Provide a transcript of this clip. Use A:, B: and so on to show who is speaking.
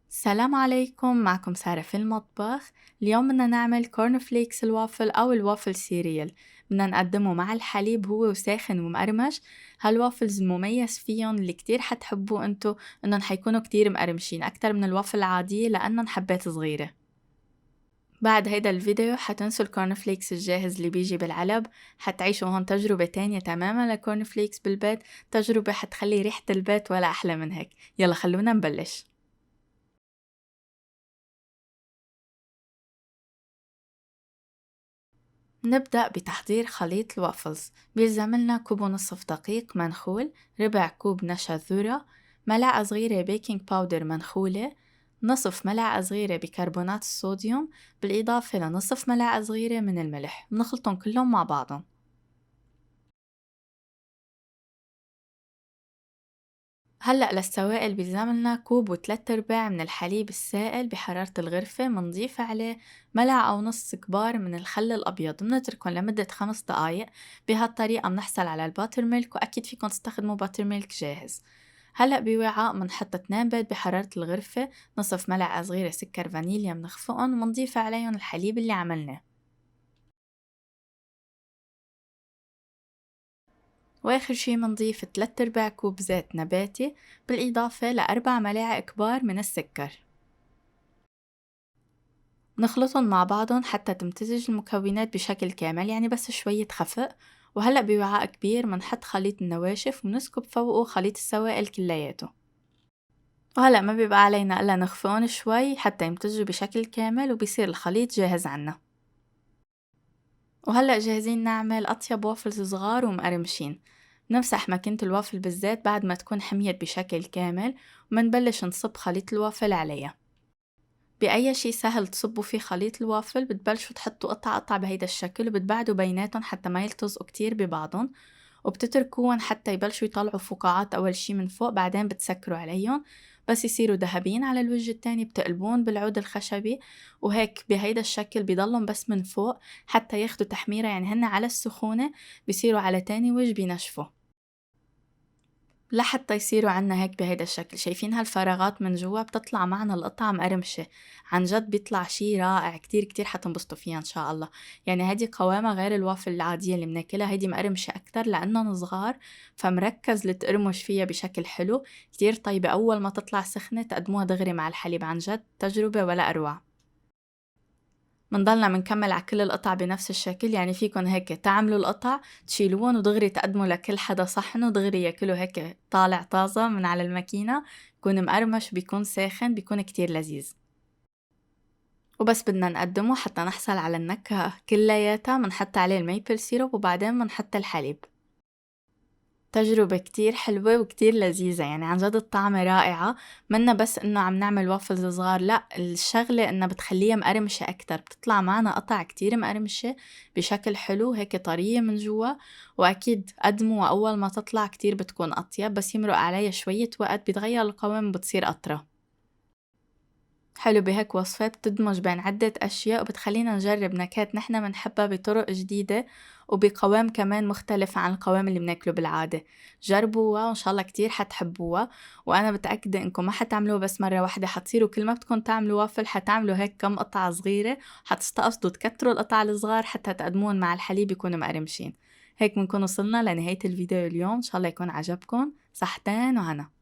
A: السلام عليكم، معكم سارة في المطبخ. اليوم بدنا نعمل كورن فليكس الوافل أو الوافل سيريال. بدنا نقدمه مع الحليب هو وساخن ومقرمش. هالوافلز المميز فيهم اللي كتير حتحبوه انتو انهم حيكونوا كتير مقرمشين أكتر من الوافل العادية لأنهم حبات صغيرة. بعد هيدا الفيديو حتنسوا الكورن فليكس الجاهز اللي بيجي بالعلب. حتعيشوا هون تجربة تانية تماما لكورن فليكس بالبيت، تجربة حتخلي ريحة البيت ولا أحلى من هيك. يلا خلونا نبلش. نبدأ بتحضير خليط الوافلز. بيلزملنا كوب ونصف دقيق منخول، ربع كوب نشا ذرة، ملعقة صغيرة بيكنج باودر منخولة، نصف ملعقة صغيرة بيكربونات الصوديوم، بالإضافة لنصف ملعقة صغيرة من الملح. بنخلطهم كلهم مع بعضهم. هلأ للسوائل بيلزملنا كوب وتلات أرباع من الحليب السائل بحرارة الغرفة. منضيف عليه ملعقة ونص كبار من الخل الأبيض، منتركن لمدة 5 دقايق. بهالطريقة منحصل على الباتر ميلك، وأكيد فيكن تستخدموا باتر ميلك جاهز. هلأ بوعاء منحط 2 بيض بحرارة الغرفة، نصف ملعقة صغيرة سكر فانيليا منخفقن، ومنضيف عليهم الحليب اللي عملناه. وآخر شي منضيف 3/4 كوب زيت نباتي، بالإضافة ل4 ملاعق كبار من السكر. نخلطهم مع بعضهم حتى تمتزج المكونات بشكل كامل، يعني بس شوية خفق. وهلأ بوعاء كبير منحط خليط النواشف ونسكب فوقه خليط السوائل كلياته. وهلأ ما بيبقى علينا إلا نخفقهم شوي حتى يمتزجوا بشكل كامل، وبيصير الخليط جاهز عنا. وهلأ جاهزين نعمل أطيب وافلز صغار ومقرمشين. نمسح ماكينة الوافل بالزيت بعد ما تكون حميت بشكل كامل، ومنبلش نصب خليط الوافل عليها. بأي شي سهل تصبوا فيه خليط الوافل بتبلشوا تحطوا قطعة قطعة بهيدا الشكل، وبتبعدوا بيناتهم حتى ما يلتصقوا كتير ببعضهم، وبتتركوهم حتى يبلشوا يطلعوا فقاعات أول شي من فوق، بعدين بتسكروا عليهم. بس يصيروا ذهبيين على الوجه التاني بتقلبون بالعود الخشبي، وهيك بهيدا الشكل بيضلهم بس من فوق حتى ياخدوا تحميرة، يعني هن على السخونة بيصيروا على تاني وجه بينشفوا لحتى يصيروا عنا هيك بهيدا الشكل. شايفين هالفراغات من جوا بتطلع معنا القطعة مقرمشة. عن جد بيطلع شي رائع، كتير كتير حتنبسطوا فيها إن شاء الله. يعني هيدي قوامها غير الوافل العادية اللي بناكلها، هيدي مقرمشة أكتر لأنهم صغار، فمركز لتقرمش فيها بشكل حلو. كتير طيبة، أول ما تطلع سخنة تقدموها دغري مع الحليب. عن جد تجربة ولا أروع. منضلنا منكمل على كل القطع بنفس الشكل، يعني فيكن هيك تعملوا القطع تشيلوهم ودغري تقدموا لكل حدا صحن ودغري ياكلوا هيك طالع طازة من على الماكينة. بيكون مقرمش، بيكون ساخن، بيكون كتير لذيذ. وبس بدنا نقدمه حتى نحصل على النكهة كلياتها منحط عليه الميبل سيروب وبعدين منحط الحليب. تجربة كتير حلوة وكتير لذيذة، يعني عن جد الطعمة رائعة. منا بس انه عم نعمل وافلز صغار، لا الشغلة انها بتخليها مقرمشة اكتر، بتطلع معنا قطع كتير مقرمشة بشكل حلو هيك طرية من جوا. واكيد قدموا اول ما تطلع كتير بتكون اطيب، بس يمرق عليها شوية وقت بيتغير القوام بتصير اطرى. حلو، بهيك وصفة بتدمج بين عدة أشياء وبتخلينا نجرب نكهات نحنا منحبها بطرق جديدة، وبقوام كمان مختلف عن القوام اللي بناكله بالعادة. جربوها وإن شاء الله كتير حتحبوها. وأنا متأكدة إنكم ما حتعملوها بس مرة واحدة، حتصيروا كل ما بدكم تعملوا وافل حتعملوا هيك كم قطعة صغيرة، حتستقصدوا تكتروا القطع الصغار حتى تقدمون مع الحليب يكونوا مقرمشين. هيك بنكون وصلنا لنهاية الفيديو اليوم. إن شاء الله يكون عجبكم. صحتين وهنا.